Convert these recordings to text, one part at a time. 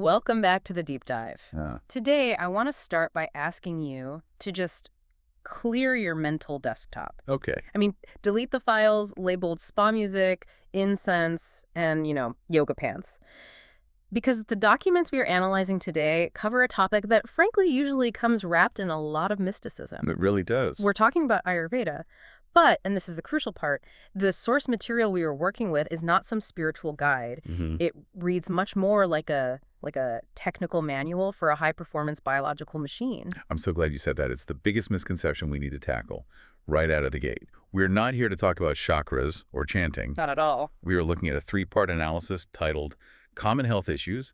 Welcome back to the deep dive. Uh, Today, I want to start by asking you to just clear your mental desktop. okay. I mean, delete the files labeled spa music, incense, and, yoga pants. Because the documents we are analyzing today cover a topic that, frankly, usually comes wrapped in a lot of mysticism. It really does. We're talking about Ayurveda, but, and this is the crucial part, the source material we are working with is not some spiritual guide. Mhm. It reads much more like a technical manual for a high-performance biological machine. I'm so glad you said that. It's the biggest misconception we need to tackle right out of the gate. We're not here to talk about chakras or chanting. Not at all. We are looking at a three-part analysis titled Common Health Issues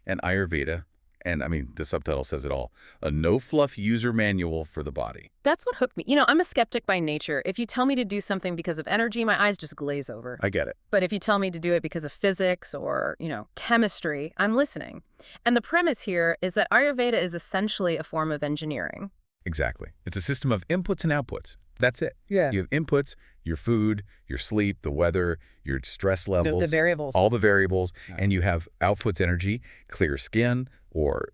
and Ayurveda, and the subtitle says it all, a no-fluff user manual for the body. That's what hooked me. I'm a skeptic by nature. If you tell me to do something because of energy, my eyes just glaze over. I get it. But if you tell me to do it because of physics or, chemistry, I'm listening. And the premise here is that Ayurveda is essentially a form of engineering. Exactly. It's a system of inputs and outputs. That's it. Yeah. You have inputs, your food, your sleep, the weather, your stress levels. The variables. All the variables. Yeah. And you have outputs, energy, clear skin, or,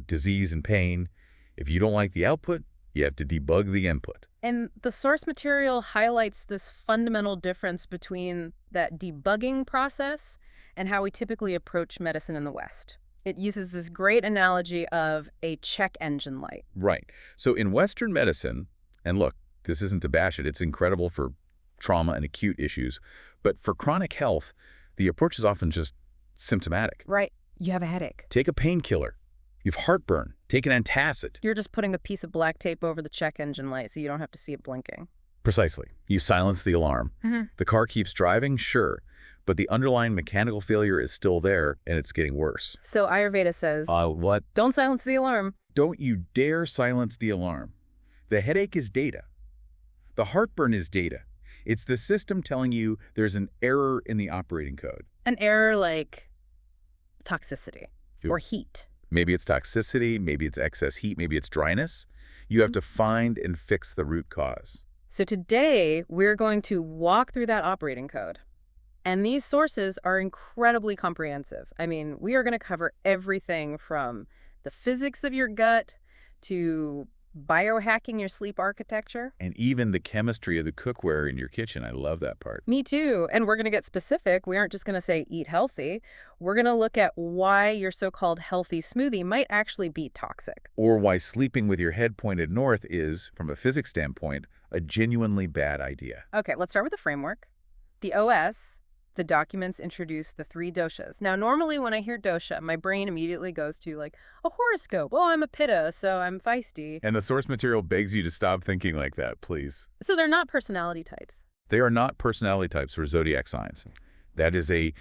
disease and pain. If you don't like the output, you have to debug the input. And the source material highlights this fundamental difference between that debugging process and how we typically approach medicine in the West. It uses this great analogy of a check engine light. Right. So in Western medicine, and look, this isn't to bash it, it's incredible for trauma and acute issues, but for chronic health, the approach is often just symptomatic. Right. You have a headache. Take a painkiller. You have heartburn. Take an antacid. You're just putting a piece of black tape over the check engine light so you don't have to see it blinking. Precisely. You silence the alarm. Mm-hmm. The car keeps driving, sure, but the underlying mechanical failure is still there, and it's getting worse. So Ayurveda says, What? don't silence the alarm. Don't you dare silence the alarm. The headache is data. The heartburn is data. It's the system telling you there's an error in the operating code. An error like toxicity or heat. Maybe it's toxicity, maybe it's excess heat, maybe it's dryness. You have to find and fix the root cause. So today, we're going to walk through that operating code. And these sources are incredibly comprehensive. We are going to cover everything from the physics of your gut to biohacking your sleep architecture. And even the chemistry of the cookware in your kitchen. I love that part. Me too. And we're going to get specific. We aren't just going to say eat healthy. We're going to look at why your so-called healthy smoothie might actually be toxic. Or why sleeping with your head pointed north is, from a physics standpoint, a genuinely bad idea. Okay, let's start with the framework. The OS, the documents introduce the 3 doshas. Now, normally when I hear dosha, my brain immediately goes to a horoscope. Oh, I'm a pitta, so I'm feisty. And the source material begs you to stop thinking like that, please. So they're not personality types. They are not personality types or zodiac signs. That is a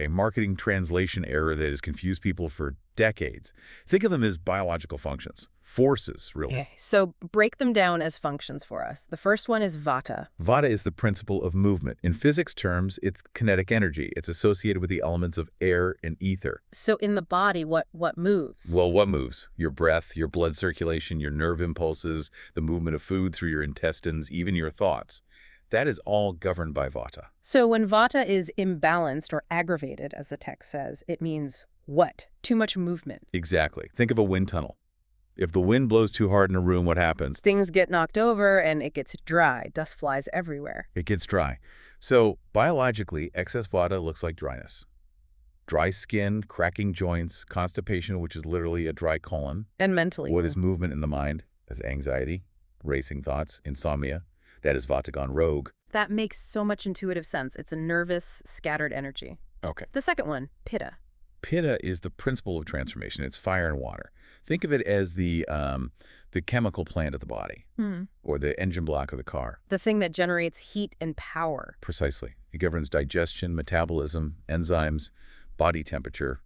marketing translation error that has confused people for decades. Think of them as biological functions, forces, really. Okay, so break them down as functions for us. The first one is vata. Vata is the principle of movement. In physics terms, it's kinetic energy. It's associated with the elements of air and ether. So in the body, what moves? Well, what moves? Your breath, your blood circulation, your nerve impulses, the movement of food through your intestines, even your thoughts. That is all governed by vata. So when vata is imbalanced or aggravated, as the text says, it means what? Too much movement. Exactly. Think of a wind tunnel. If the wind blows too hard in a room, what happens? Things get knocked over and it gets dry. Dust flies everywhere. It gets dry. So biologically, excess vata looks like dryness. Dry skin, cracking joints, constipation, which is literally a dry colon. And mentally. What is movement in the mind? As anxiety, racing thoughts, insomnia. That is vata gone rogue. That makes so much intuitive sense. It's a nervous, scattered energy. Okay. The second one, pitta. Pitta is the principle of transformation. It's fire and water. Think of it as the chemical plant of the body, or the engine block of the car. The thing that generates heat and power. Precisely. It governs digestion, metabolism, enzymes, body temperature,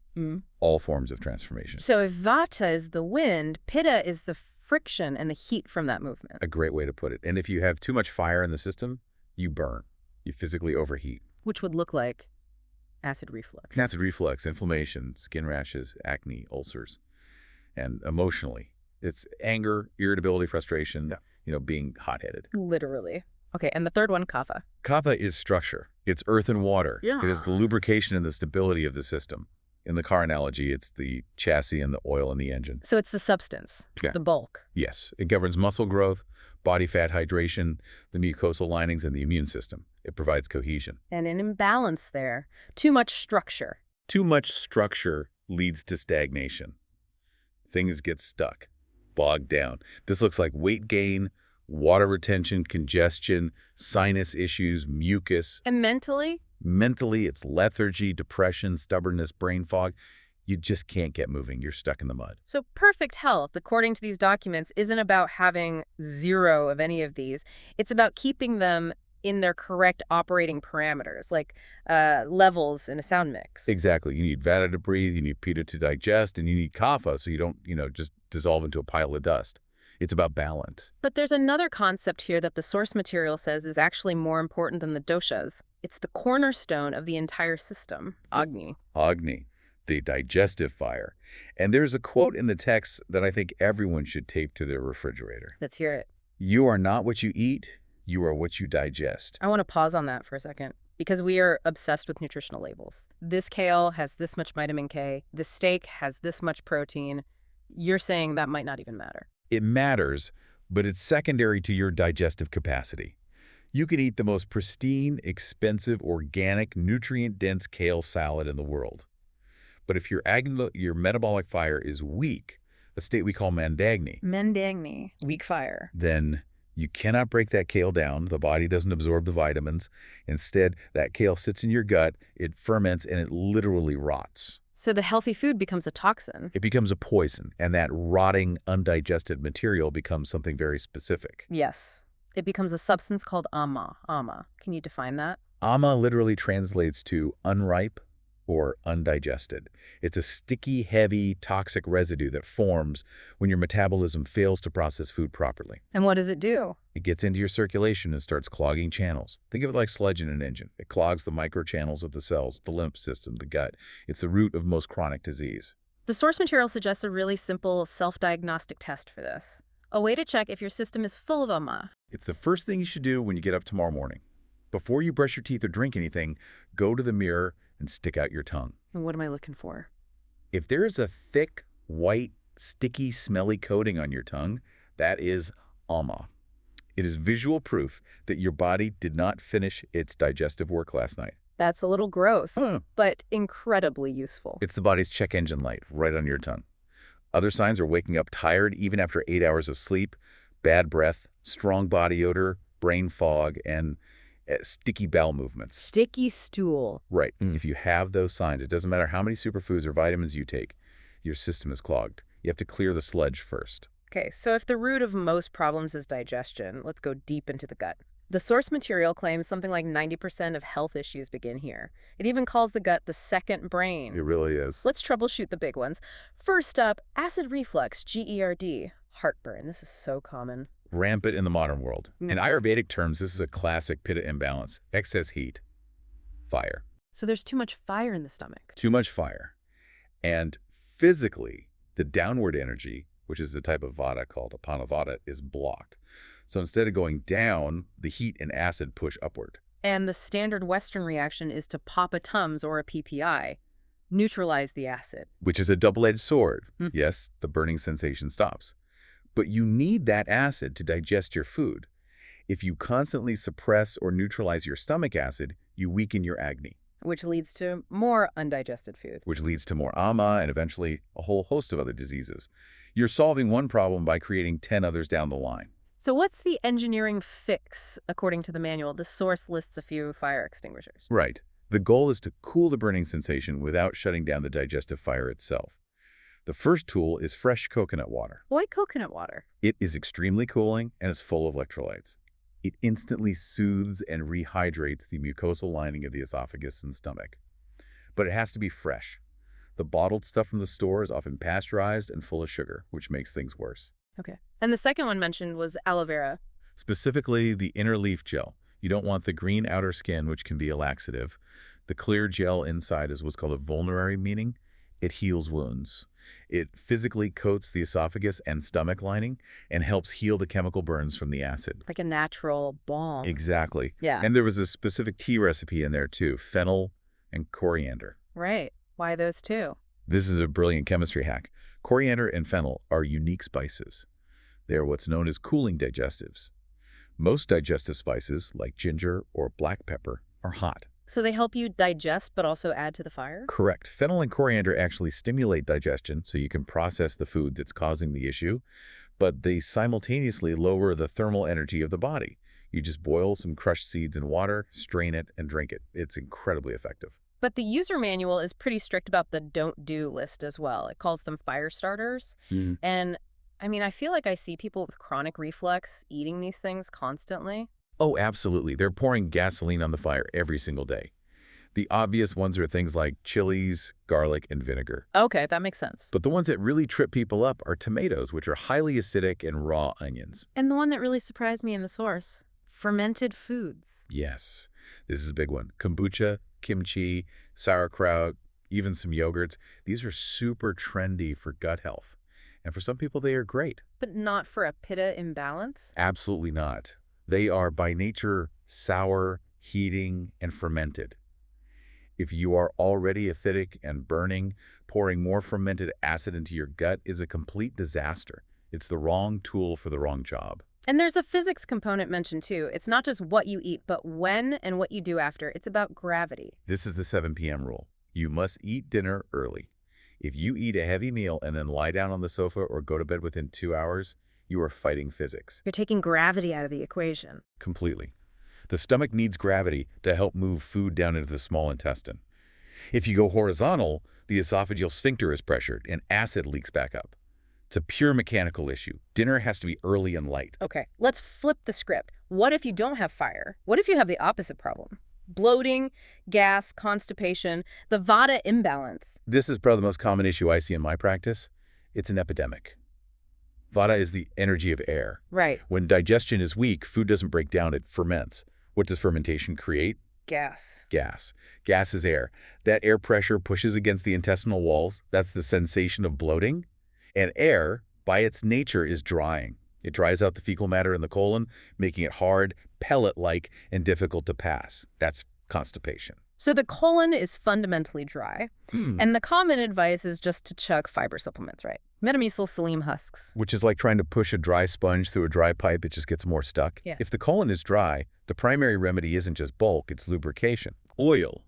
all forms of transformation. So if vata is the wind, pitta is the friction and the heat from that movement. A great way to put it. And if you have too much fire in the system, you burn. You physically overheat. Which would look like acid reflux. Acid reflux, inflammation, skin rashes, acne, ulcers. And emotionally, it's anger, irritability, frustration, being hot-headed. Literally. Okay, and the third one, kapha. Kapha is structure. It's earth and water. Yeah. It is the lubrication and the stability of the system. In the car analogy, it's the chassis and the oil in the engine. So it's the substance, Yeah. the bulk. Yes, it governs muscle growth, body fat hydration, the mucosal linings, and the immune system. It provides cohesion. And an imbalance there. Too much structure. Too much structure leads to stagnation. Things get stuck, bogged down. This looks like weight gain, water retention, congestion, sinus issues, mucus. And mentally? Mentally, it's lethargy, depression, stubbornness, brain fog. You just can't get moving. You're stuck in the mud. So perfect health, according to these documents, isn't about having zero of any of these. It's about keeping them in their correct operating parameters, like levels in a sound mix. Exactly. You need vata to breathe, you need pitta to digest, and you need kapha so you don't, just dissolve into a pile of dust. It's about balance. But there's another concept here that the source material says is actually more important than the doshas. It's the cornerstone of the entire system, Agni. Agni, the digestive fire. And there's a quote in the text that I think everyone should tape to their refrigerator. Let's hear it. You are not what you eat, you are what you digest. I want to pause on that for a second, because we are obsessed with nutritional labels. This kale has this much vitamin K. This steak has this much protein. You're saying that might not even matter. It matters, but it's secondary to your digestive capacity. You can eat the most pristine, expensive, organic, nutrient-dense kale salad in the world. But if your metabolic fire is weak, a state we call Mandagni, weak fire. then you cannot break that kale down. The body doesn't absorb the vitamins. Instead, that kale sits in your gut, it ferments, and it literally rots. So the healthy food becomes a toxin. It becomes a poison, and that rotting, undigested material becomes something very specific. Yes. It becomes a substance called ama. Ama. Can you define that? Ama literally translates to unripe or undigested. It's a sticky, heavy, toxic residue that forms when your metabolism fails to process food properly. And what does it do? It gets into your circulation and starts clogging channels. Think of it like sludge in an engine. It clogs the microchannels of the cells, the lymph system, the gut. It's the root of most chronic disease. The source material suggests a really simple self-diagnostic test for this. A way to check if your system is full of ama. It's the first thing you should do when you get up tomorrow morning. Before you brush your teeth or drink anything, go to the mirror and stick out your tongue. And what am I looking for? If there is a thick, white, sticky, smelly coating on your tongue, that is ama. It is visual proof that your body did not finish its digestive work last night. That's a little gross, but incredibly useful. It's the body's check engine light right on your tongue. Other signs are waking up tired even after 8 hours of sleep, bad breath, strong body odor, brain fog, and sticky bowel movements. Sticky stool. Right. If you have those signs, it doesn't matter how many superfoods or vitamins you take, your system is clogged. You have to clear the sludge first. Okay, so if the root of most problems is digestion, let's go deep into the gut. The source material claims something like 90% of health issues begin here. It even calls the gut the second brain. It really is. Let's troubleshoot the big ones. First up, acid reflux, GERD. Heartburn. This is so common. Rampant in the modern world. In Ayurvedic terms, this is a classic pitta imbalance. Excess heat, fire. So there's too much fire in the stomach. Too much fire. And physically, the downward energy, which is the type of vata called apanavata, is blocked. So instead of going down, the heat and acid push upward. And the standard Western reaction is to pop a Tums or a PPI, neutralize the acid. Which is a double-edged sword. Yes, the burning sensation stops. But you need that acid to digest your food. If you constantly suppress or neutralize your stomach acid, you weaken your Agni. Which leads to more undigested food. Which leads to more ama and eventually a whole host of other diseases. You're solving one problem by creating 10 others down the line. So what's the engineering fix, according to the manual? The source lists a few fire extinguishers. Right. The goal is to cool the burning sensation without shutting down the digestive fire itself. The first tool is fresh coconut water. Why coconut water? It is extremely cooling and it's full of electrolytes. It instantly soothes and rehydrates the mucosal lining of the esophagus and stomach. But it has to be fresh. The bottled stuff from the store is often pasteurized and full of sugar, which makes things worse. Okay. And the second one mentioned was aloe vera. Specifically, the inner leaf gel. You don't want the green outer skin, which can be a laxative. The clear gel inside is what's called a vulnerary, meaning it heals wounds. It physically coats the esophagus and stomach lining and helps heal the chemical burns from the acid. Like a natural balm. Exactly. Yeah. And there was a specific tea recipe in there too, fennel and coriander. Right. Why those two? This is a brilliant chemistry hack. Coriander and fennel are unique spices. They are what's known as cooling digestives. Most digestive spices, like ginger or black pepper, are hot. So they help you digest but also add to the fire? Correct. Fennel and coriander actually stimulate digestion so you can process the food that's causing the issue, but they simultaneously lower the thermal energy of the body. You just boil some crushed seeds in water, strain it, and drink it. It's incredibly effective. But the user manual is pretty strict about the don't do list as well. It calls them fire starters. And I mean, I feel like I see people with chronic reflux eating these things constantly. Oh, absolutely. They're pouring gasoline on the fire every single day. The obvious ones are things like chilies, garlic, and vinegar. Okay, that makes sense. But the ones that really trip people up are tomatoes, which are highly acidic, and raw onions. And the one that really surprised me in the source, fermented foods. Yes, this is a big one. Kombucha, kimchi, sauerkraut, even some yogurts. These are super trendy for gut health. And for some people, they are great. But not for a pitta imbalance? Absolutely not. They are by nature sour, heating, and fermented. If you are already acidic and burning, pouring more fermented acid into your gut is a complete disaster. It's the wrong tool for the wrong job. And there's a physics component mentioned too. It's not just what you eat, but when and what you do after. It's about gravity. This is the 7 p.m. rule. You must eat dinner early. If you eat a heavy meal and then lie down on the sofa or go to bed within 2 hours, you are fighting physics. You're taking gravity out of the equation. Completely. The stomach needs gravity to help move food down into the small intestine. If you go horizontal, the esophageal sphincter is pressured and acid leaks back up. It's a pure mechanical issue. Dinner has to be early and light. Okay, let's flip the script. What if you don't have fire? What if you have the opposite problem? Bloating, gas, constipation, the Vata imbalance. This is probably the most common issue I see in my practice. It's an epidemic. Vata is the energy of air. Right. When digestion is weak, food doesn't break down, it ferments. What does fermentation create? Gas. Gas. Gas is air. That air pressure pushes against the intestinal walls. That's the sensation of bloating. And air, by its nature, is drying. It dries out the fecal matter in the colon, making it hard, pellet-like, and difficult to pass. That's constipation. So the colon is fundamentally dry, and the common advice is just to chug fiber supplements, right? Metamucil psyllium husks. Which is like trying to push a dry sponge through a dry pipe. It just gets more stuck. Yeah. If the colon is dry, the primary remedy isn't just bulk, it's lubrication. Oil.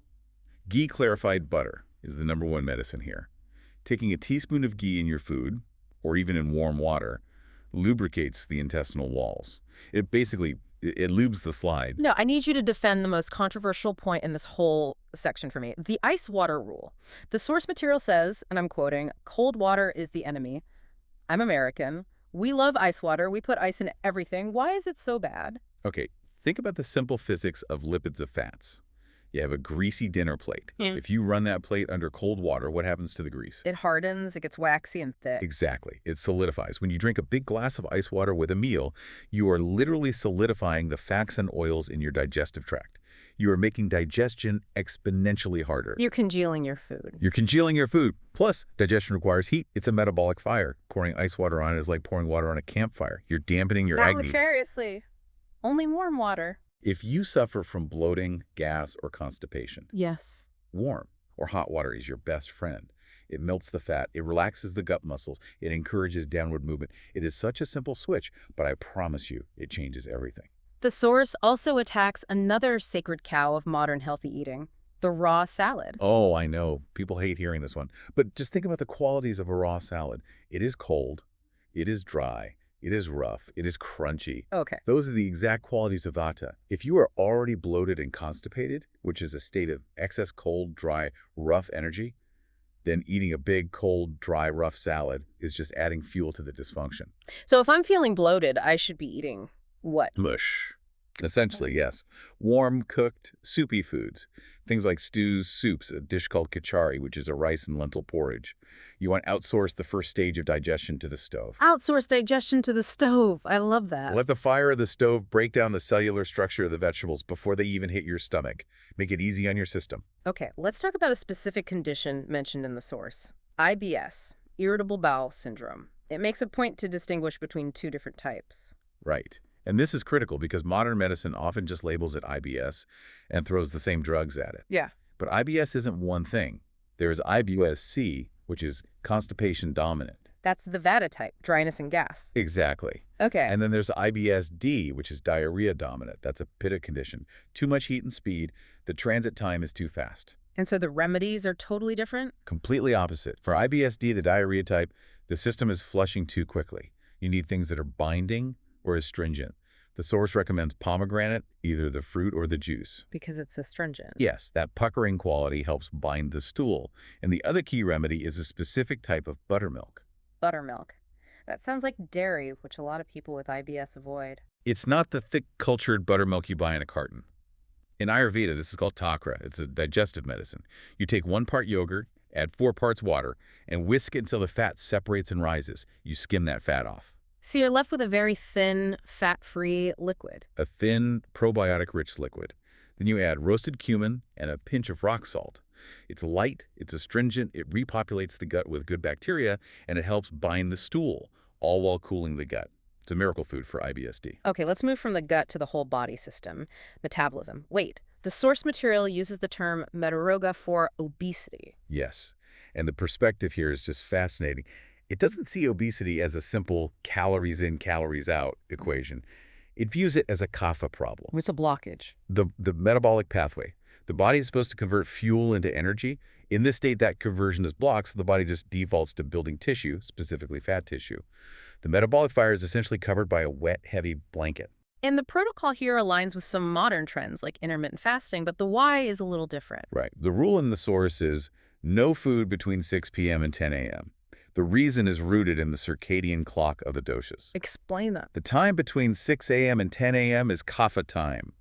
Ghee clarified butter is the #1 medicine here. Taking a teaspoon of ghee in your food, or even in warm water, lubricates the intestinal walls. It lubes the slide. No, I need you to defend the most controversial point in this whole section for me. The ice water rule. The source material says, and I'm quoting, cold water is the enemy. I'm American. We love ice water. We put ice in everything. Why is it so bad? Okay, think about the simple physics of lipids of fats. You have a greasy dinner plate. If you run that plate under cold water, what happens to the grease? It hardens, it gets waxy and thick. Exactly. It solidifies. When you drink a big glass of ice water with a meal, you are literally solidifying the fats and oils in your digestive tract. You are making digestion exponentially harder. You're congealing your food. You're congealing your food. Plus, digestion requires heat. It's a metabolic fire. Pouring ice water on it is like pouring water on a campfire. You're dampening your agony. Seriously. Only warm water. If you suffer from bloating, gas, or constipation, Yes. warm or hot water is your best friend. It melts the fat, it relaxes the gut muscles, it encourages downward movement. It is such a simple switch, but I promise you, it changes everything. The source also attacks another sacred cow of modern healthy eating, the raw salad. Oh, I know. People hate hearing this one. But just think about the qualities of a raw salad. It is cold, it is dry, it is rough, it is crunchy. Okay. Those are the exact qualities of Vata. If you are already bloated and constipated, which is a state of excess cold, dry, rough energy, then eating a big, cold, dry, rough salad is just adding fuel to the dysfunction. So if I'm feeling bloated, I should be eating what? Mush. Essentially, yes. Warm, cooked, soupy foods. Things like stews, soups, a dish called kichari, which is a rice and lentil porridge. You want to outsource the first stage of digestion to the stove. Outsource digestion to the stove. I love that. Let the fire of the stove break down the cellular structure of the vegetables before they even hit your stomach. Make it easy on your system. Okay, let's talk about a specific condition mentioned in the source. IBS, irritable bowel syndrome. It makes a point to distinguish between two different types. Right. And this is critical because modern medicine often just labels it IBS and throws the same drugs at it. Yeah. But IBS isn't one thing. There's IBS-C, which is constipation dominant. That's the Vata type, dryness and gas. Exactly. Okay. And then there's IBS-D, which is diarrhea dominant. That's a pitta condition. Too much heat and speed. The transit time is too fast. And so the remedies are totally different? Completely opposite. For IBS-D, the diarrhea type, the system is flushing too quickly. You need things that are binding or astringent. The source recommends pomegranate, either the fruit or the juice. Because it's astringent. Yes, that puckering quality helps bind the stool. And the other key remedy is a specific type of buttermilk. Buttermilk. That sounds like dairy, which a lot of people with IBS avoid. It's not the thick, cultured buttermilk you buy in a carton. In Ayurveda, this is called takra. It's a digestive medicine. You take 1 part yogurt, add 4 parts water, and whisk it until the fat separates and rises. You skim that fat off. So you're left with a very thin, fat-free liquid. A thin, probiotic-rich liquid. Then you add roasted cumin and a pinch of rock salt. It's light, it's astringent, it repopulates the gut with good bacteria, and it helps bind the stool, all while cooling the gut. It's a miracle food for IBS-D. Okay, let's move from the gut to the whole body system. Metabolism. Wait, the source material uses the term metaroga for obesity. Yes, and the perspective here is just fascinating. It doesn't see obesity as a simple calories in, calories out equation. It views it as a kapha problem. It's a blockage. The metabolic pathway. The body is supposed to convert fuel into energy. In this state, that conversion is blocked, so the body just defaults to building tissue, specifically fat tissue. The metabolic fire is essentially covered by a wet, heavy blanket. And the protocol here aligns with some modern trends like intermittent fasting, but the why is a little different. Right. The rule in the source is no food between 6 p.m. and 10 a.m. The reason is rooted in the circadian clock of the doshas. Explain that. The time between 6 a.m. and 10 a.m. is kapha time.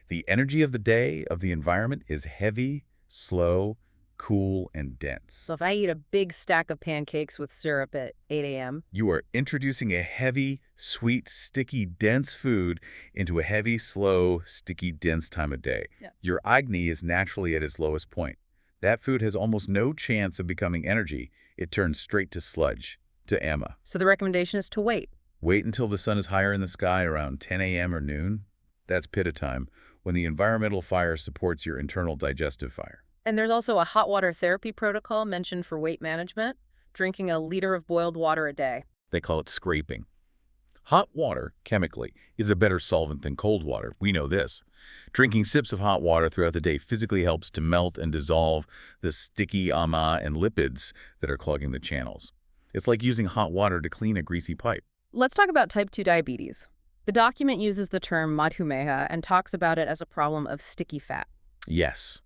The energy of the day, of the environment, is heavy, slow, cool, and dense. So if I eat a big stack of pancakes with syrup at 8 a.m., you are introducing a heavy, sweet, sticky, dense food into a heavy, slow, sticky, dense time of day. Yeah. Your Agni is naturally at its lowest point. That food has almost no chance of becoming energy. It turns straight to sludge, to ama. So the recommendation is to wait. Wait until the sun is higher in the sky around 10 a.m. or noon. That's pitta time, when the environmental fire supports your internal digestive fire. And there's also a hot water therapy protocol mentioned for weight management, drinking 1 liter of boiled water a day. They call it scraping. Hot water, chemically, is a better solvent than cold water. We know this. Drinking sips of hot water throughout the day physically helps to melt and dissolve the sticky ama and lipids that are clogging the channels. It's like using hot water to clean a greasy pipe. Let's talk about type 2 diabetes. The document uses the term madhumeha and talks about it as a problem of sticky fat. Yes.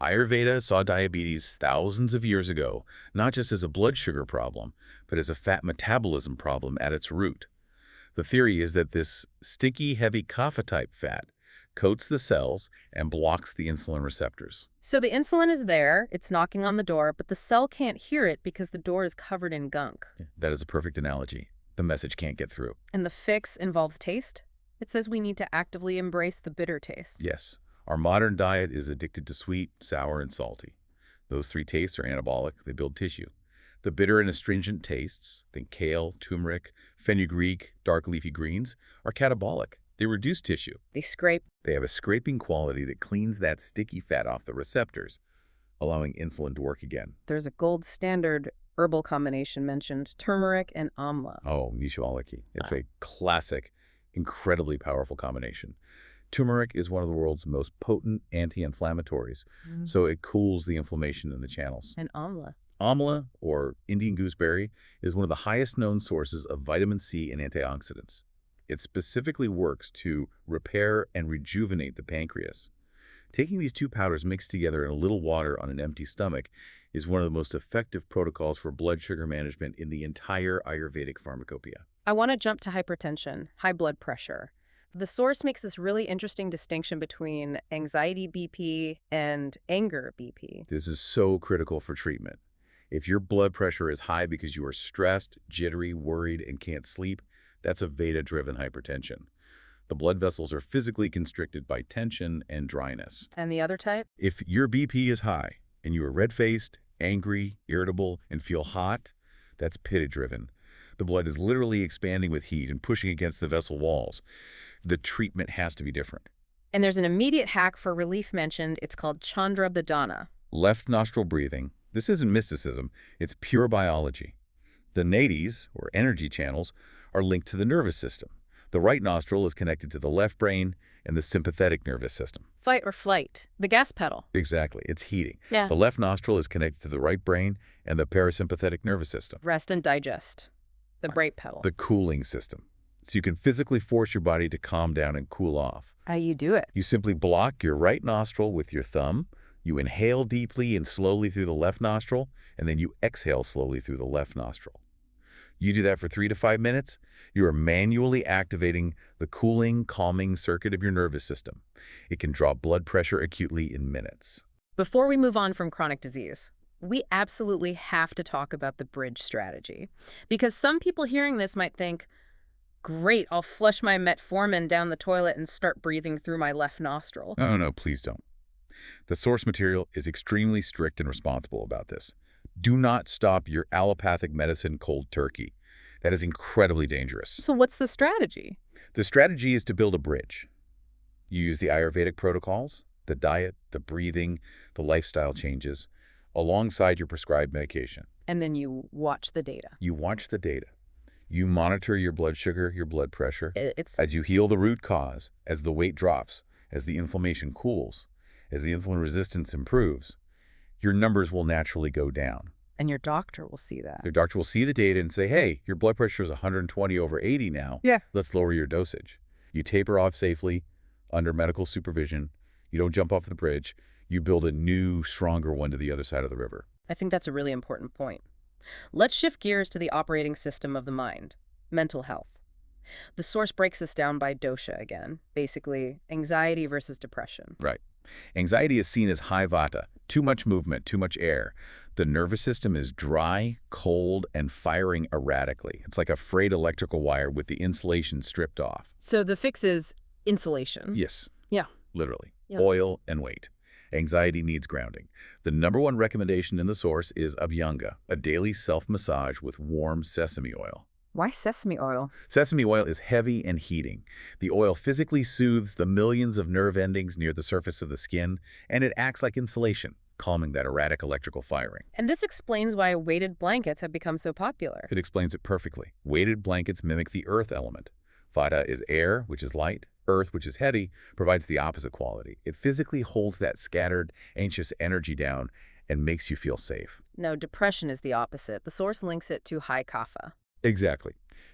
Ayurveda saw diabetes thousands of years ago, not just as a blood sugar problem, but as a fat metabolism problem at its root. The theory is that this sticky, heavy kapha-type fat coats the cells and blocks the insulin receptors. So the insulin is there, it's knocking on the door, but the cell can't hear it because the door is covered in gunk. That is a perfect analogy. The message can't get through. And the fix involves taste? It says we need to actively embrace the bitter taste. Yes. Our modern diet is addicted to sweet, sour, and salty. Those 3 tastes are anabolic. They build tissue. The bitter and astringent tastes, think kale, turmeric, fenugreek, dark leafy greens, are catabolic. They reduce tissue. They scrape. They have a scraping quality that cleans that sticky fat off the receptors, allowing insulin to work again. There's a gold standard herbal combination mentioned, turmeric and amla. Oh, Nishwalaki. It's a classic, incredibly powerful combination. Turmeric is one of the world's most potent anti-inflammatories, so it cools the inflammation in the channels. And amla. Amla, or Indian gooseberry, is one of the highest known sources of vitamin C and antioxidants. It specifically works to repair and rejuvenate the pancreas. Taking these 2 powders mixed together in a little water on an empty stomach is one of the most effective protocols for blood sugar management in the entire Ayurvedic pharmacopoeia. I want to jump to hypertension, high blood pressure. The source makes this really interesting distinction between anxiety BP and anger BP. This is so critical for treatment. If your blood pressure is high because you are stressed, jittery, worried, and can't sleep, that's a Vata-driven hypertension. The blood vessels are physically constricted by tension and dryness. And the other type? If your BP is high and you are red-faced, angry, irritable, and feel hot, that's Pitta-driven. The blood is literally expanding with heat and pushing against the vessel walls. The treatment has to be different. And there's an immediate hack for relief mentioned. It's called Chandra Bhadana. Left nostril breathing, This isn't mysticism, it's pure biology. The nadis, or energy channels, are linked to the nervous system. The right nostril is connected to the left brain and the sympathetic nervous system. Fight or flight, the gas pedal. Exactly, it's heating. Yeah. The left nostril is connected to the right brain and the parasympathetic nervous system. Rest and digest, the brake pedal. The cooling system. So you can physically force your body to calm down and cool off. How you do it? You simply block your right nostril with your thumb, you inhale deeply and slowly through the left nostril, and then you exhale slowly through the left nostril. You do that for 3 to 5 minutes, you are manually activating the cooling, calming circuit of your nervous system. It can drop blood pressure acutely in minutes. Before we move on from chronic disease, we absolutely have to talk about the bridge strategy. Because some people hearing this might think, great, I'll flush my metformin down the toilet and start breathing through my left nostril. Oh, no, please don't. The source material is extremely strict and responsible about this. Do not stop your allopathic medicine cold turkey. That is incredibly dangerous. So what's the strategy? The strategy is to build a bridge. You use the Ayurvedic protocols, the diet, the breathing, the lifestyle changes, alongside your prescribed medication. And then you watch the data. You watch the data. You monitor your blood sugar, your blood pressure. It's As you heal the root cause, as the weight drops, as the inflammation cools, as the insulin resistance improves, your numbers will naturally go down. And your doctor will see that. Your doctor will see the data and say, hey, your blood pressure is 120 over 80 now. Yeah. Let's lower your dosage. You taper off safely under medical supervision. You don't jump off the bridge. You build a new, stronger one to the other side of the river. I think that's a really important point. Let's shift gears to the operating system of the mind, mental health. The source breaks this down by dosha again, basically anxiety versus depression. Right. Anxiety is seen as high vata, too much movement, too much air. The nervous system is dry, cold, and firing erratically. It's like a frayed electrical wire with the insulation stripped off. So the fix is insulation. Yes. Yeah. Literally. Yeah. Oil and weight. Anxiety needs grounding. The #1 recommendation in the source is Abhyanga, a daily self-massage with warm sesame oil. Why sesame oil? Sesame oil is heavy and heating. The oil physically soothes the millions of nerve endings near the surface of the skin, and it acts like insulation, calming that erratic electrical firing. And this explains why weighted blankets have become so popular. It explains it perfectly. Weighted blankets mimic the earth element. Vata is air, which is light. Earth, which is heavy, provides the opposite quality. It physically holds that scattered, anxious energy down and makes you feel safe. No, depression is the opposite. The source links it to high kapha. Exactly.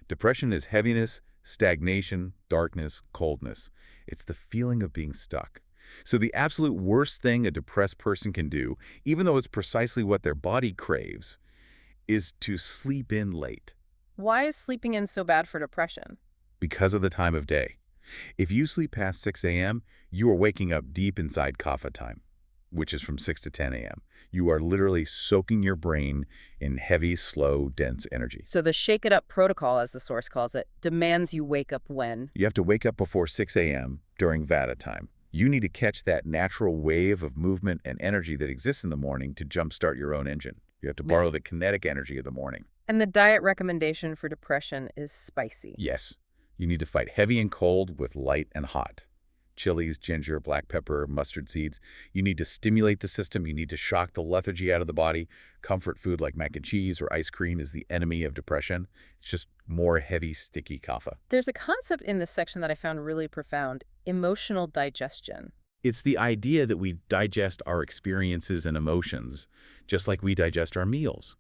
Depression is heaviness, stagnation, darkness, coldness. It's the feeling of being stuck. So the absolute worst thing a depressed person can do, even though it's precisely what their body craves, is to sleep in late. Why is sleeping in so bad for depression? Because of the time of day. If you sleep past 6 a.m., you are waking up deep inside kapha time, which is from 6 to 10 a.m. You are literally soaking your brain in heavy, slow, dense energy. So the shake it up protocol, as the source calls it, demands you wake up when? You have to wake up before 6 a.m. during Vata time. You need to catch that natural wave of movement and energy that exists in the morning to jumpstart your own engine. You have to borrow the kinetic energy of the morning. And the diet recommendation for depression is spicy. Yes. You need to fight heavy and cold with light and hot. Chilies, ginger, black pepper, mustard seeds. You need to stimulate the system. You need to shock the lethargy out of the body. Comfort food like mac and cheese or ice cream is the enemy of depression. It's just more heavy, sticky kapha. There's a concept in this section that I found really profound, emotional digestion. It's the idea that we digest our experiences and emotions just like we digest our meals.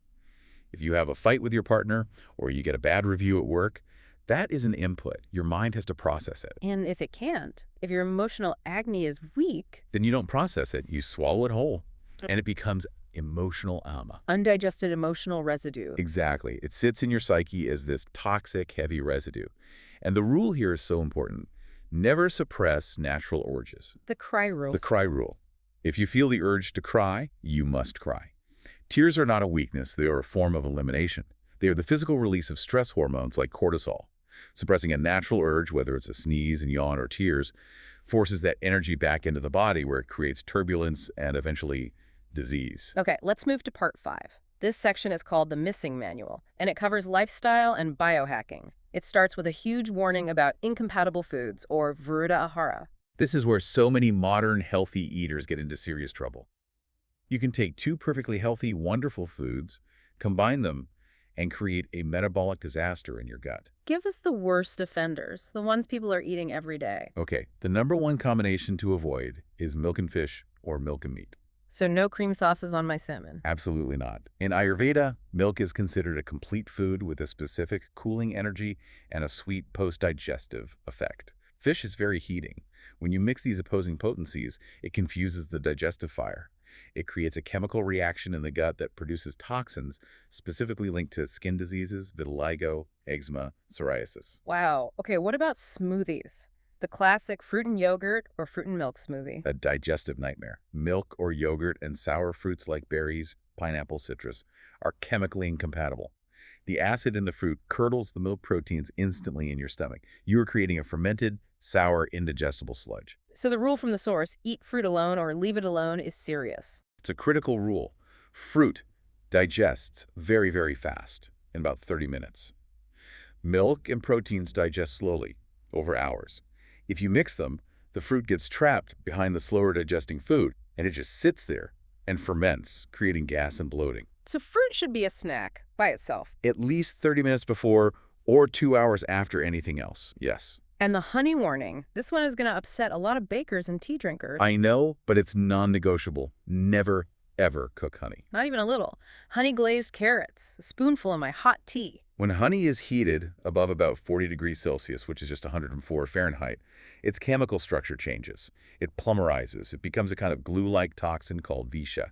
If you have a fight with your partner or you get a bad review at work, that is an input. Your mind has to process it. And if it can't, if your emotional agony is weak, Then you don't process it. You swallow it whole, and it becomes emotional ama. undigested emotional residue. Exactly. It sits in your psyche as this toxic, heavy residue. And the rule here is so important. Never suppress natural urges. The cry rule. The cry rule. If you feel the urge to cry, you must cry. Tears are not a weakness. They are a form of elimination. They are the physical release of stress hormones like cortisol. Suppressing a natural urge, whether it's a sneeze and yawn or tears, forces that energy back into the body where it creates turbulence and eventually disease. Okay, let's move to part 5. This section is called the Missing Manual, and it covers lifestyle and biohacking. It starts with a huge warning about incompatible foods, or Viruddha Ahara. This is where so many modern healthy eaters get into serious trouble. You can take two perfectly healthy, wonderful foods, combine them, and create a metabolic disaster in your gut. Give us the worst offenders, the ones people are eating every day. Okay, the number one combination to avoid is milk and fish or milk and meat. So no cream sauces on my salmon. Absolutely not. In Ayurveda, milk is considered a complete food with a specific cooling energy and a sweet post-digestive effect. Fish is very heating. When you mix these opposing potencies, it confuses the digestive fire. It creates a chemical reaction in the gut that produces toxins specifically linked to skin diseases, vitiligo, eczema, psoriasis. Wow. Okay, what about smoothies? The classic fruit and yogurt or fruit and milk smoothie. A digestive nightmare. Milk or yogurt and sour fruits like berries, pineapple, citrus are chemically incompatible. The acid in the fruit curdles the milk proteins instantly in your stomach. You are creating a fermented, sour, indigestible sludge. So the rule from the source, eat fruit alone or leave it alone, is serious. It's a critical rule. Fruit digests very, very fast, in about 30 minutes. Milk and proteins digest slowly, over hours. If you mix them, the fruit gets trapped behind the slower digesting food, and it just sits there and ferments, creating gas and bloating. So fruit should be a snack by itself. At least 30 minutes before or 2 hours after anything else, yes. And the honey warning, this one is going to upset a lot of bakers and tea drinkers. I know, but it's non-negotiable. Never, ever cook honey. Not even a little. Honey glazed carrots, a spoonful in my hot tea. When honey is heated above about 40 degrees Celsius, which is just 104 Fahrenheit, its chemical structure changes. It plumerizes. It becomes a kind of glue-like toxin called visha.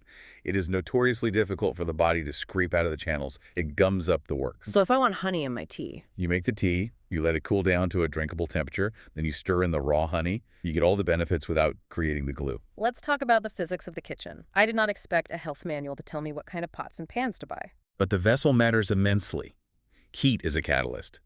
It is notoriously difficult for the body to scrape out of the channels. It gums up the works. So if I want honey in my tea, You make the tea, you let it cool down to a drinkable temperature, then you stir in the raw honey. You get all the benefits without creating the glue. let's talk about the physics of the kitchen. I did not expect a health manual to tell me what kind of pots and pans to buy. But the vessel matters immensely. Heat is a catalyst.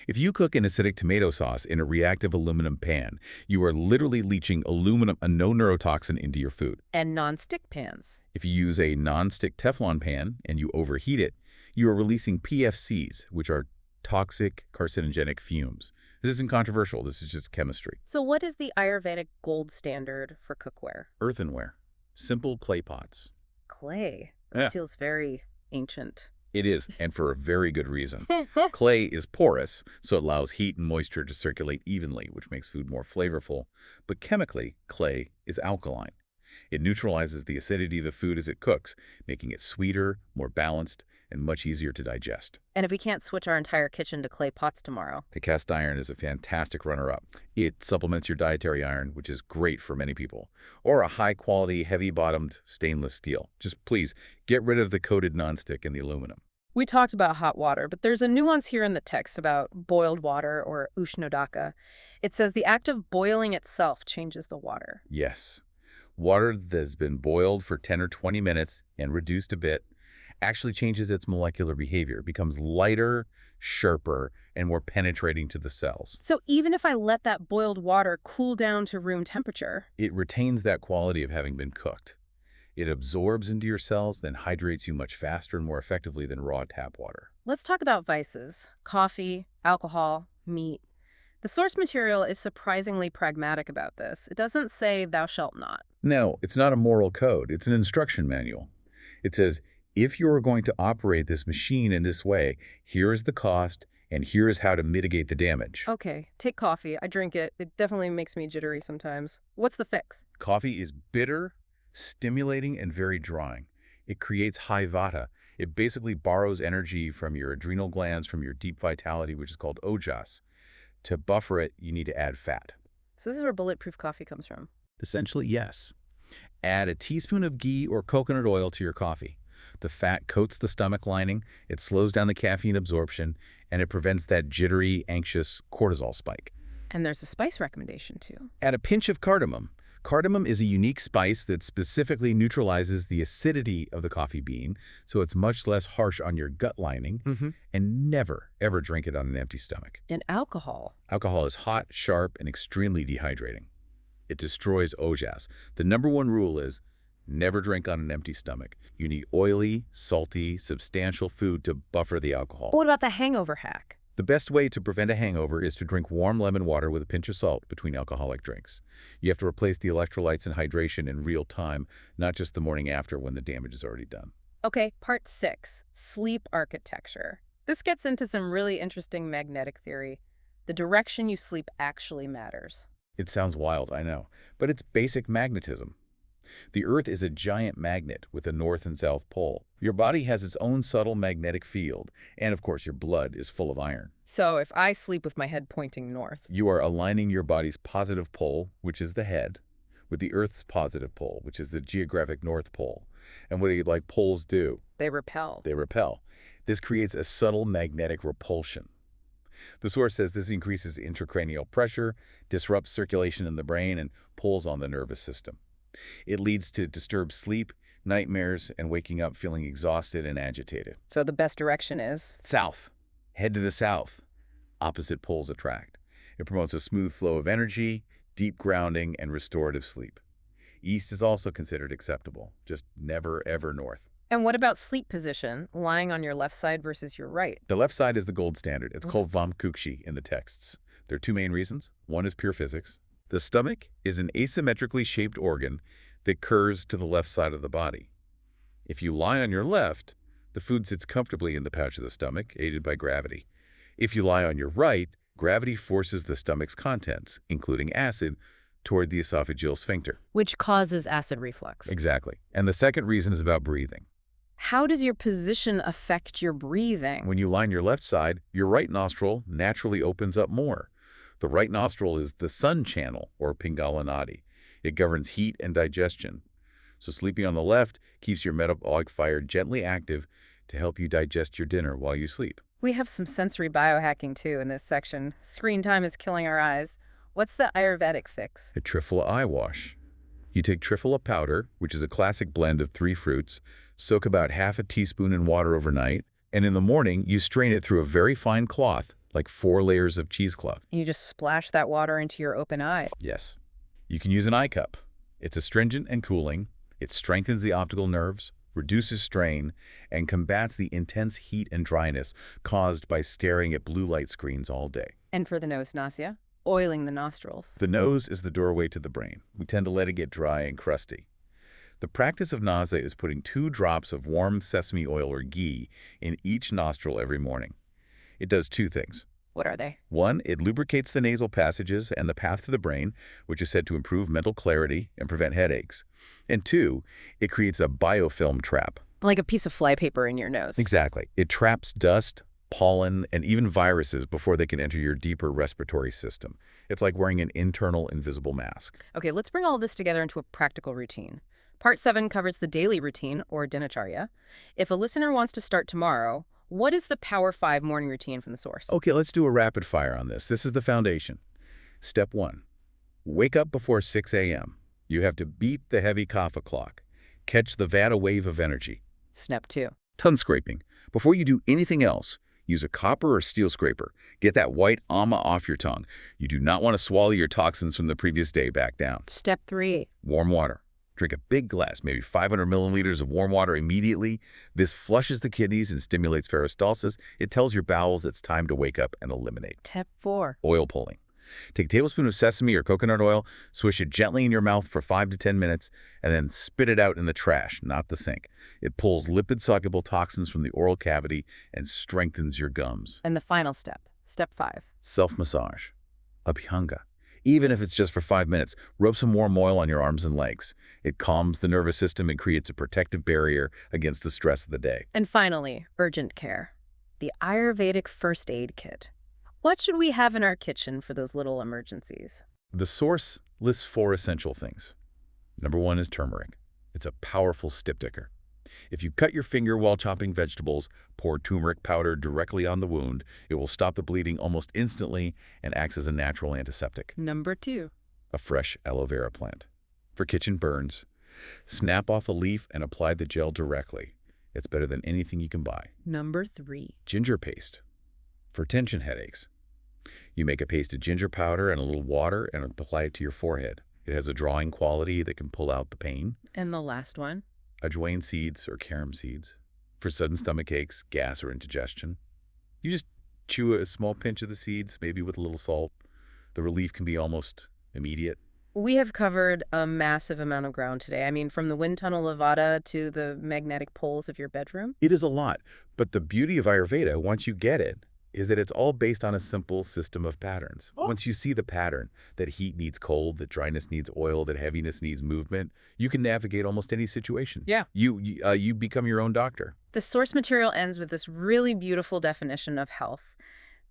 If you cook an acidic tomato sauce in a reactive aluminum pan, you are literally leaching aluminum, a no neurotoxin, into your food. And non-stick pans. If you use a non-stick Teflon pan and you overheat it, you are releasing PFCs, which are toxic carcinogenic fumes. This isn't controversial. This is just chemistry. So what is the Ayurvedic gold standard for cookware? Earthenware. Simple clay pots. Clay. Yeah. Feels very ancient. It is, and for a very good reason. Clay is porous, so it allows heat and moisture to circulate evenly, which makes food more flavorful. But chemically, clay is alkaline. It neutralizes the acidity of the food as it cooks, making it sweeter, more balanced, and much easier to digest. And if we can't switch our entire kitchen to clay pots tomorrow? The cast iron is a fantastic runner-up. It supplements your dietary iron, which is great for many people. Or a high-quality, heavy-bottomed stainless steel. Just please, get rid of the coated nonstick and the aluminum. We talked about hot water, but there's a nuance here in the text about boiled water or ushnodaka. It says the act of boiling itself changes the water. Yes. Water that has been boiled for 10 or 20 minutes and reduced a bit actually changes its molecular behavior. It becomes lighter, sharper, and more penetrating to the cells. So even if I let that boiled water cool down to room temperature, It retains that quality of having been cooked. It absorbs into your cells, then hydrates you much faster and more effectively than raw tap water. let's talk about vices. Coffee, alcohol, meat. The source material is surprisingly pragmatic about this. It doesn't say thou shalt not. No, it's not a moral code. It's an instruction manual. It says, if you are going to operate this machine in this way, here is the cost, and here is how to mitigate the damage. Okay, take coffee. I drink it. It definitely makes me jittery sometimes. What's the fix? Coffee is bitter, stimulating, and very drawing. It creates high vata. It basically borrows energy from your adrenal glands, from your deep vitality, which is called ojas. To buffer it, you need to add fat. So this is where bulletproof coffee comes from. Essentially, yes. Add a teaspoon of ghee or coconut oil to your coffee. The fat coats the stomach lining, it slows down the caffeine absorption, and it prevents that jittery, anxious cortisol spike. And there's a spice recommendation too. Add a pinch of cardamom. Cardamom is a unique spice that specifically neutralizes the acidity of the coffee bean, so it's much less harsh on your gut lining, and never, ever drink it on an empty stomach. And alcohol. Alcohol is hot, sharp, and extremely dehydrating. It destroys ojas. The number one rule is never drink on an empty stomach. You need oily, salty, substantial food to buffer the alcohol. What about the hangover hack? The best way to prevent a hangover is to drink warm lemon water with a pinch of salt between alcoholic drinks. You have to replace the electrolytes and hydration in real time, not just the morning after when the damage is already done. Okay, part 6, sleep architecture. This gets into some really interesting magnetic theory. The direction you sleep actually matters. It sounds wild, I know, but it's basic magnetism. The Earth is a giant magnet with a north and south pole. Your body has its own subtle magnetic field, and of course your blood is full of iron. So if I sleep with my head pointing north, You are aligning your body's positive pole, which is the head, with the Earth's positive pole, which is the geographic north pole. And what do poles do? they repel. They repel. This creates a subtle magnetic repulsion. The source says this increases intracranial pressure, disrupts circulation in the brain, and pulls on the nervous system. It leads to disturbed sleep, nightmares, and waking up feeling exhausted and agitated. So the best direction is? South. Head to the south. Opposite poles attract. It promotes a smooth flow of energy, deep grounding, and restorative sleep. East is also considered acceptable, just never ever north. And what about sleep position, lying on your left side versus your right? The left side is the gold standard. It's called Vamkukshi in the texts. There are two main reasons. One is pure physics. The stomach is an asymmetrically shaped organ that curves to the left side of the body. If you lie on your left, the food sits comfortably in the pouch of the stomach, aided by gravity. If you lie on your right, gravity forces the stomach's contents, including acid, toward the esophageal sphincter. Which causes acid reflux. Exactly. And the second reason is about breathing. How does your position affect your breathing? When you lie on your left side, your right nostril naturally opens up more. The right nostril is the sun channel, or Pingala Nadi. It governs heat and digestion. So sleeping on the left keeps your metabolic fire gently active to help you digest your dinner while you sleep. We have some sensory biohacking too in this section. Screen time is killing our eyes. What's the Ayurvedic fix? A Triphala eye wash. You take Triphala powder, which is a classic blend of 3 fruits, soak about half a teaspoon in water overnight, and in the morning you strain it through a very fine cloth, like 4 layers of cheesecloth. You just splash that water into your open eye. Yes. You can use an eye cup. It's astringent and cooling. It strengthens the optical nerves, reduces strain, and combats the intense heat and dryness caused by staring at blue light screens all day. And for the nose nausea, oiling the nostrils. The nose is the doorway to the brain. We tend to let it get dry and crusty. The practice of nausea is putting 2 drops of warm sesame oil or ghee in each nostril every morning. It does 2 things. What are they? 1, it lubricates the nasal passages and the path to the brain, which is said to improve mental clarity and prevent headaches. And 2, it creates a biofilm trap. Like a piece of flypaper in your nose. Exactly. It traps dust, pollen, and even viruses before they can enter your deeper respiratory system. It's like wearing an internal invisible mask. Okay, let's bring all this together into a practical routine. Part 7 covers the daily routine, or dinacharya. If a listener wants to start tomorrow, what is the Power 5 morning routine from the source? Okay, let's do a rapid fire on this. This is the foundation. Step 1. Wake up before 6 a.m. You have to beat the heavy kapha clock. Catch the Vata wave of energy. Step 2. Tongue scraping. Before you do anything else, use a copper or steel scraper. Get that white ama off your tongue. You do not want to swallow your toxins from the previous day back down. Step 3. Warm water. Drink a big glass, maybe 500 milliliters of warm water immediately. This flushes the kidneys and stimulates peristalsis. It tells your bowels it's time to wake up and eliminate. Step 4. Oil pulling. Take a tablespoon of sesame or coconut oil, swish it gently in your mouth for 5 to 10 minutes, and then spit it out in the trash, not the sink. It pulls lipid-soluble toxins from the oral cavity and strengthens your gums. And the final step, Step 5. Self-massage. Abhyanga. Even if it's just for 5 minutes, rub some warm oil on your arms and legs. It calms the nervous system and creates a protective barrier against the stress of the day. And finally, urgent care. The Ayurvedic first aid kit. What should we have in our kitchen for those little emergencies? The source lists 4 essential things. Number 1 is turmeric. It's a powerful stypticker. If you cut your finger while chopping vegetables, pour turmeric powder directly on the wound. It will stop the bleeding almost instantly and acts as a natural antiseptic. Number 2. A fresh aloe vera plant. For kitchen burns, snap off a leaf and apply the gel directly. It's better than anything you can buy. Number 3. Ginger paste. For tension headaches, you make a paste of ginger powder and a little water and apply it to your forehead. It has a drawing quality that can pull out the pain. And the last one? Ajwain seeds or carom seeds. For sudden stomach aches, gas, or indigestion. You just Chew a small pinch of the seeds, maybe with a little salt. The relief can be almost immediate. We have covered a massive amount of ground today. I mean, from the wind tunnel of Vada to the magnetic poles of your bedroom. It is a lot, but the beauty of Ayurveda, once you get it, is that it's all based on a simple system of patterns. Once you see the pattern, that heat needs cold, that dryness needs oil, that heaviness needs movement, you can navigate almost any situation. Yeah. You become your own doctor. The source material ends with this really beautiful definition of health.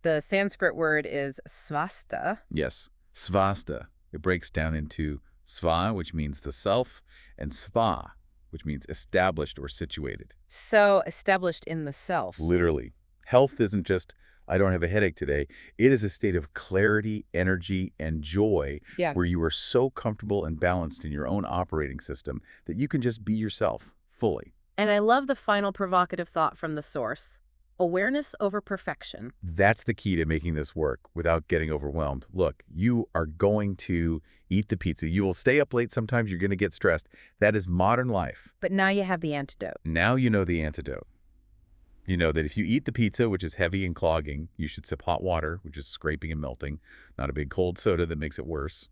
The Sanskrit word is svasta. Yes, svasta. It breaks down into sva, which means the self, and sva, which means established or situated. So established in the self. Literally. Health isn't just, I don't have a headache today. It is a state of clarity, energy, and joy Yeah. where you are so comfortable and balanced in your own operating system that you can just be yourself fully. And I love the final provocative thought from the source. Awareness over perfection. That's the key to making this work without getting overwhelmed. Look, you are going to eat the pizza. You will stay up late. Sometimes you're going to get stressed. That is modern life. But now you have the antidote. Now you know the antidote. You know that if you eat the pizza, which is heavy and clogging, you should sip hot water, which is scraping and melting, not a big cold soda that makes it worse.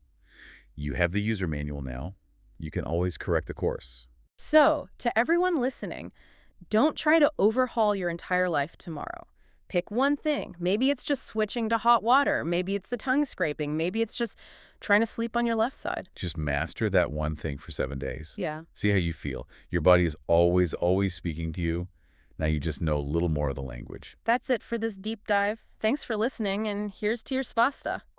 You have the user manual now. You can always correct the course. So, to everyone listening, don't try to overhaul your entire life tomorrow. Pick one thing. Maybe it's just switching to hot water. Maybe it's the tongue scraping. Maybe it's just trying to sleep on your left side. Just master that one thing for 7 days. Yeah. See how you feel. Your body is always, always speaking to you. Now you just know a little more of the language. That's it for this deep dive. Thanks for listening, and here's to your spasta.